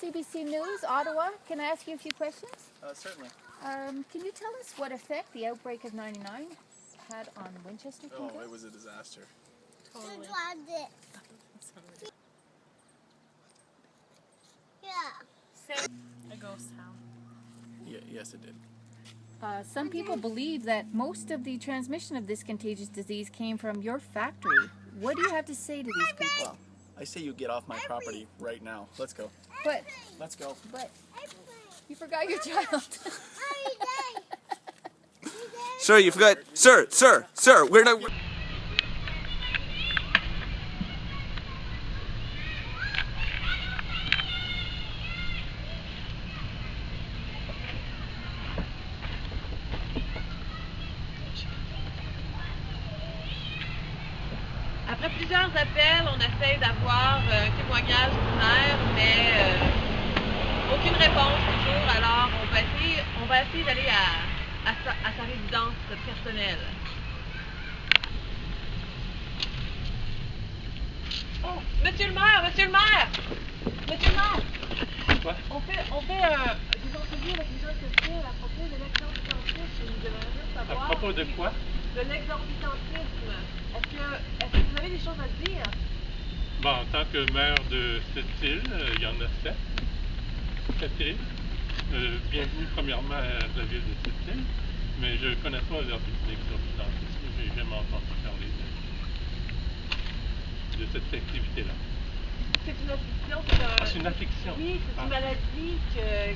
CBC News, Ottawa. Can I ask you a few questions? Certainly. Can you tell us what effect the outbreak of 99 had on Winchester Kingdom? Oh, it was a disaster. Totally. Yeah. A ghost town. Yes, it did. Some people believe that most of the transmission of this contagious disease came from your factory. What do you have to say to these people? I say you get off my property right now. Let's go. But Let's go. you forgot your child. Sir, you forgot. Sir, we're not. Après plusieurs appels, on essaye d'avoir un témoignage du maire, mais aucune réponse toujours. Alors, on va essayer d'aller à sa résidence personnelle. Oh, monsieur le maire! Quoi? On fait des entrevues avec les gens sociaux à propos de l'exorbitantisme. Nous devrions savoir. À propos de quoi? De l'exorbitantisme. Est-ce que vous avez des choses à dire? Bon, en tant que maire de cette île, il y en a 7. 7 îles. Bienvenue premièrement à la ville de cette île, mais je ne connais pas l'exorbitantisme, je n'ai jamais entendu parler de cette activité-là. C'est une affliction, C'est une affliction? Oui, c'est une maladie qui est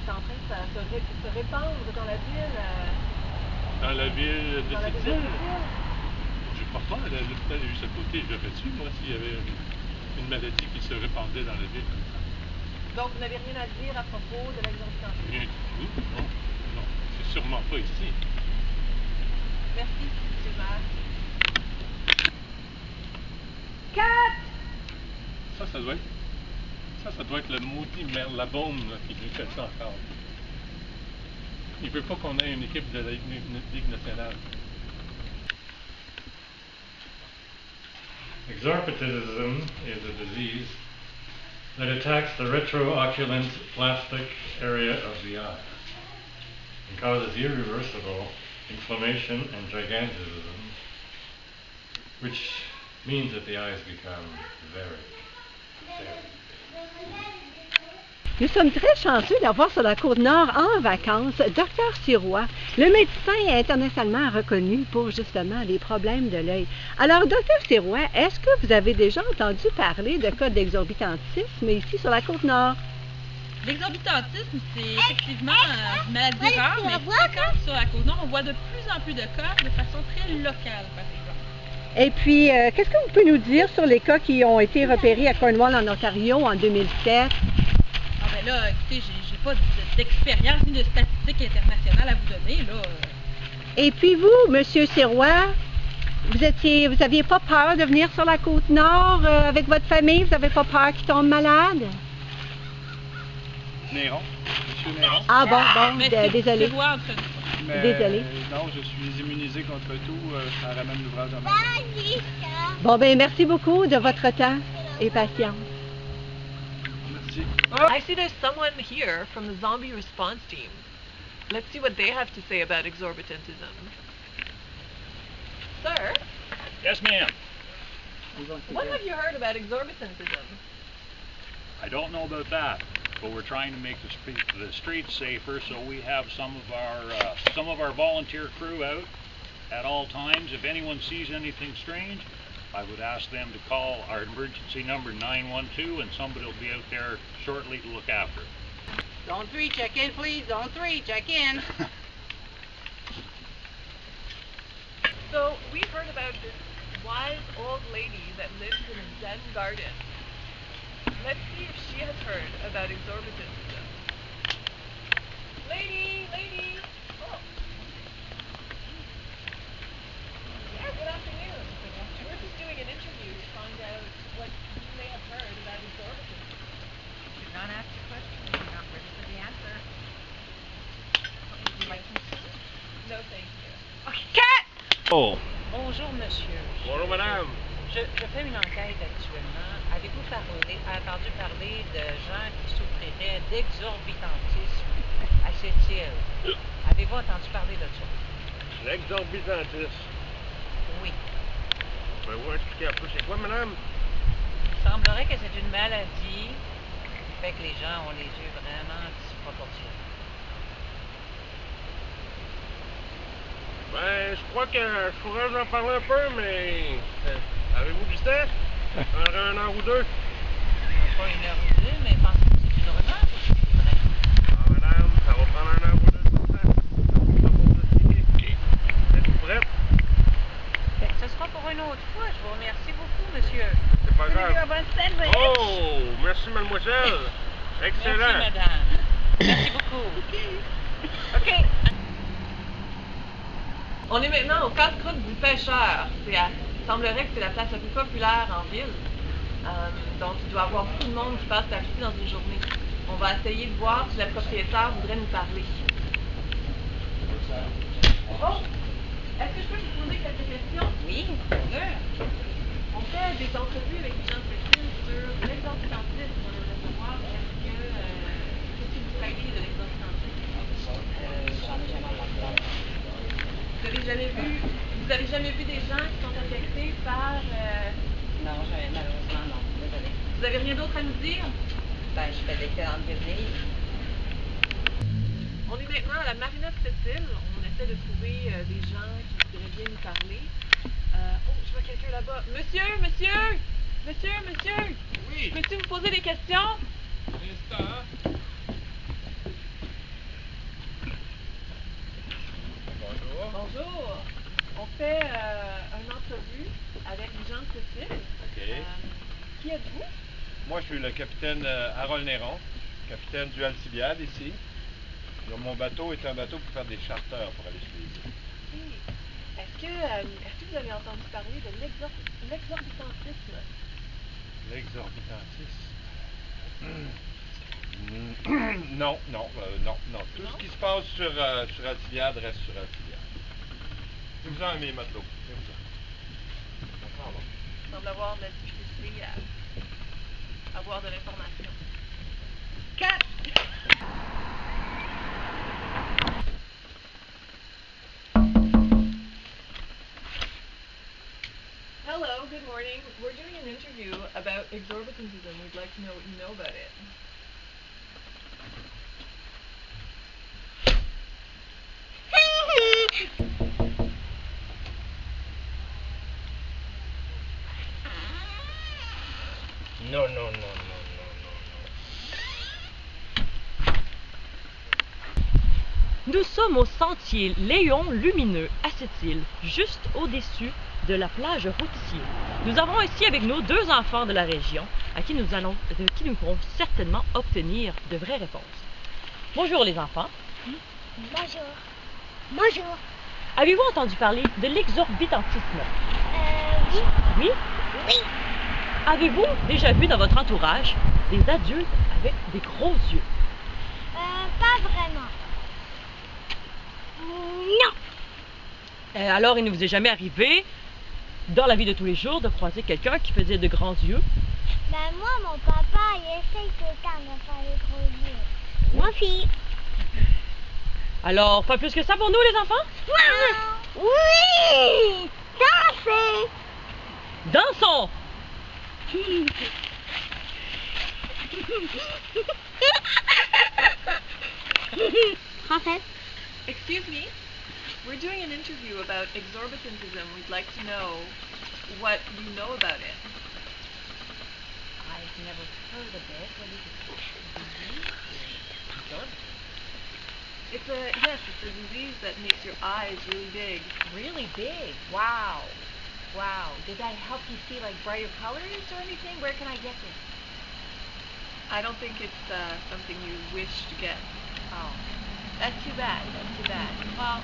en train de se répandre dans la ville. Dans la ville de Dans la cette ville de île? cette île. Je ne crois pas, l'hôpital est juste à côté, j'aurais su, moi, s'il y avait une maladie qui se répandait dans la ville comme ça. Donc, vous n'avez rien à dire à propos de l'exorbitantisme? Rien du tout, non, c'est sûrement pas ici. Merci, monsieur le maire. 4! Ça doit être le maudit Merlabaume qui nous fait ça encore. Il veut pas qu'on ait une équipe de la Ligue nationale. Exorbitism is a disease that attacks the retrooculant plastic area of the eye and causes irreversible inflammation and gigantism, which means that the eyes become very big. Nous sommes très chanceux d'avoir sur la Côte-Nord en vacances Dr Sirois, le médecin internationalement reconnu pour justement les problèmes de l'œil. Alors, Dr Sirois, est-ce que vous avez déjà entendu parler de cas d'exorbitantisme ici sur la Côte-Nord? L'exorbitantisme, c'est effectivement une maladie rare, mais fréquente sur la Côte-Nord. On voit de plus en plus de cas de façon très locale, par exemple. Et puis, qu'est-ce que vous pouvez nous dire sur les cas qui ont été repérés à Cornwall, en Ontario, en 2007? Ah ben là, écoutez, j'ai pas d'expérience ni de statistiques internationales à vous donner, là. Et puis vous, Monsieur Sirois, vous aviez pas peur de venir sur la Côte-Nord avec votre famille? Vous n'avez pas peur qu'ils tombent malades? Néron, Monsieur Néron. Ah bon, désolé. C'est quoi entre nous? Mais, désolé. Non, je suis immunisé contre tout. Ça ramène l'ouvrage en main. Bon, ben merci beaucoup de votre temps et patience. Merci. I see there's someone here from the zombie response team. Let's see what they have to say about exorbitantism. Sir, Yes, ma'am. what have you heard about exorbitantism? I don't know about that, but we're trying to make the streets safer, so we have some of our volunteer crew out at all times. If anyone sees anything strange, I would ask them to call our emergency number 912, and somebody will be out there shortly to look after it. Zone 3, check in, please. Zone 3, check in. So, we've heard about this wise old lady that lives in a Zen garden. Let's see if she has heard about exorbitantism. Lady! Oh. Yeah, good afternoon. We're just doing an interview to find out what you may have heard about exorbitantism. Do not ask the question. You're not ready for the answer. Would you like to? No, thank you. Cat! Oh. Bonjour, monsieur. Bonjour, madame. Je fais une enquête actuellement à Avez-vous entendu parler de gens qui souffriraient d'exorbitantisme à cette île? Avez-vous entendu parler de ça? L'exorbitantisme. Oui. Pouvez-vous expliquer un peu c'est quoi, madame? Il semblerait que c'est une maladie qui fait que les gens ont les yeux vraiment disproportionnés. Ben, je crois que je pourrais vous en parler un peu, mais... avez-vous du temps? Ça prendrait 1 heure ou 2. Pas 1 heure ou 2, mais pensez-vous que c'est une rumeur ou c'est vrai? Ah, madame, ça va prendre 1 heure ou 2 de temps. Ça va vous expliquer. Êtes-vous prête? Ben, ce sera pour une autre fois. Je vous remercie beaucoup, monsieur. C'est pas grave. Bonne sandwich. Oh, merci, mademoiselle. Excellent. Merci, madame. Merci beaucoup. OK. On est maintenant au casse-croûte du pêcheur. Il semblerait que c'est la place la plus populaire en ville. Donc, il doit y avoir beaucoup de monde qui passe par ici dans une journée. On va essayer de voir si le propriétaire voudrait nous parler. Oh! Est-ce que je peux vous poser quelques questions? Oui. On fait des entrevues avec les gens spécialisés sur l'exorbitantisme. On aimerait savoir qu'est-ce que vous croyez de l'exorbitantisme? J'en ai jamais entendu parler. Vous avez jamais vu des gens qui sont affectés par... Non, malheureusement, non. Désolée. Vous avez rien d'autre à nous dire? Ben, je fais d'excellentes visites. On est maintenant à la marina de cette île. On essaie de trouver des gens qui voudraient bien nous parler. Oh, je vois quelqu'un là-bas. Monsieur! Oui. Peux-tu me poser des questions? Instant. Bonjour. Bonjour. On fait une entrevue avec les gens de cette île. OK. Qui êtes-vous? Moi, je suis le capitaine Harold Néron, capitaine du Alcibiade ici. Alors, mon bateau est un bateau pour faire des charters pour aller sur les îles. Est-ce que vous avez entendu parler de l'exorbitantisme? L'exorbitantisme? Non. Tout ce qui se passe sur Alcibiade reste sur Alcibiade. Venez-vous-en, mes matelots. Venez-vous-en. Il semble avoir de la difficulté à avoir de l'information. 4! Hello, good morning. We're doing an interview about exorbitantism. We'd like to know what you know about it. Non. Nous sommes au sentier Léon Lumineux à cette île, juste au-dessus de la plage routière. Nous avons ici avec nous 2 enfants de la région à qui nous pourrons certainement obtenir de vraies réponses. Bonjour les enfants. Bonjour. Avez-vous entendu parler de l'exorbitantisme? Oui. Oui? Oui. Avez-vous déjà vu dans votre entourage des adultes avec des gros yeux? Pas vraiment. Non. Alors, il ne vous est jamais arrivé, dans la vie de tous les jours, de croiser quelqu'un qui faisait de grands yeux? Ben moi, mon papa, il essaye tout le temps de faire les gros yeux. Moi aussi. Alors, pas plus que ça pour nous, les enfants? Oui. Dansez. Dansons! Français. Excuse me. We're doing an interview about exorbitantism. We'd like to know what you know about it. I've never heard of it. What is it? It's a disease that makes your eyes really big. Really big. Wow. Did that help you see like brighter colors or anything? Where can I get this? I don't think it's something you wish to get. Oh, That's too bad. well,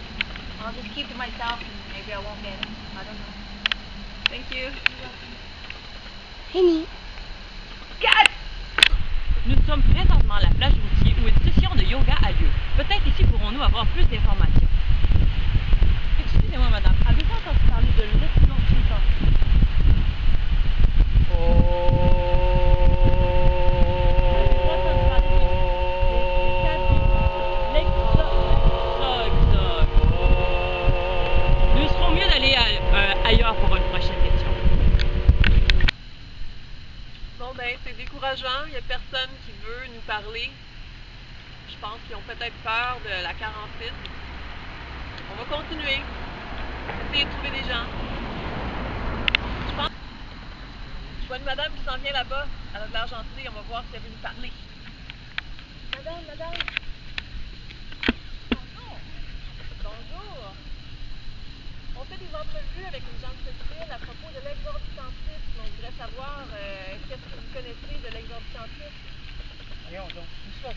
I'll just keep to myself and maybe I won't get it. I don't know. Thank you. Fini. Nous sommes présentement à la plage routière où une session de yoga a lieu. Peut-être ici pourrons-nous avoir plus d'informations. Excusez-moi, madame, avez-vous entendu parler de l'exorbitantisme? Oh! je pense qu'ils ont peut-être peur de la quarantaine. On va continuer. Essayer de trouver des gens. Je vois une madame qui s'en vient là-bas. Elle a de l'air gentille. On va voir si elle veut nous parler. Madame. Bonjour. On fait des entrevues avec les gens de cette ville à propos de l'exorbitantisme. On voudrait savoir qu'est-ce que vous connaissez de l'exorbitantisme. Voyons donc, une fois.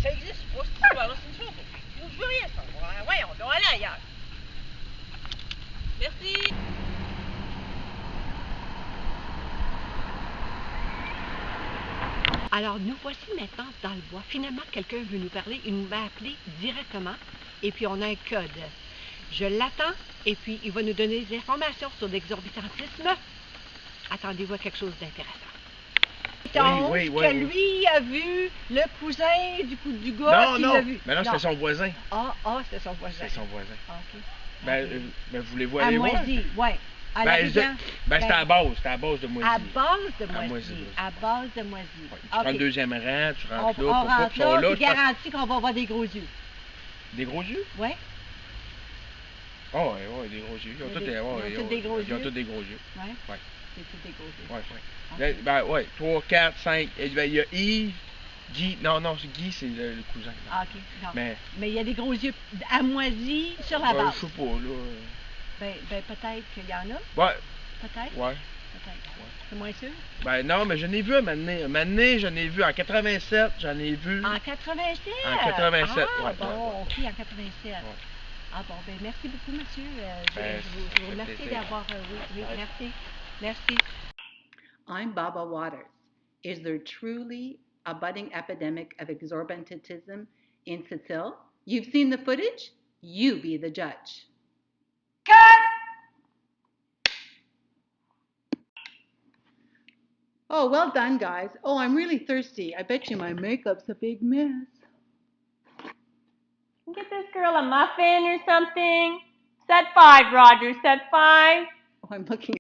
Ça existe pas, cette histoire-là, c'est une fois. Je veux rien savoir. Voyons donc, allez ailleurs. Merci. Alors, nous voici maintenant dans le bois. Finalement, quelqu'un veut nous parler. Il nous va appeler directement. Et puis, on a un code. Je l'attends. Et puis, il va nous donner des informations sur l'exorbitantisme. Attendez-vous à quelque chose d'intéressant. Donc, que lui a vu le cousin du gars qui l'a vu. Mais non, c'était son voisin. C'était son voisin. C'était son voisin. OK. Ben, voulez-vous aller voir? À Moisy, oui. C'était à la base de Moisy. À base de Moisy. Tu prends le deuxième rang, tu rentres là. On rentre là, tu garantis qu'on va avoir des gros yeux. Des gros yeux? Oui. Oh, oui, des gros yeux. Ils ont tous des gros yeux. Oui. C'est tous des gros yeux. Oui. Okay. Ben, 3, 4, 5. Il y a Yves, Guy. Non, Guy, c'est le cousin. OK. Non. Mais il y a des gros yeux à Moisy sur la base. Je sais pas, là. Ben, peut-être qu'il y en a. Ouais. Peut-être? Ouais. Peut-être. C'est moins sûr? Ben non, mais j'en ai vu un moment donné, j'en ai vu en 87, j'en ai vu. En 87? En 87, OK, en 87. Ouais. Ah bon, ben merci beaucoup, monsieur. Je vous remercie d'avoir... oui, merci. I'm Baba Waters. Is there truly a budding epidemic of exorbitantism in Sicily? You've seen the footage? You be the judge. Cut! Oh, well done, guys. Oh, I'm really thirsty. I bet you my makeup's a big mess. Get this girl a muffin or something. Set 5, Roger. Set 5. Oh, I'm looking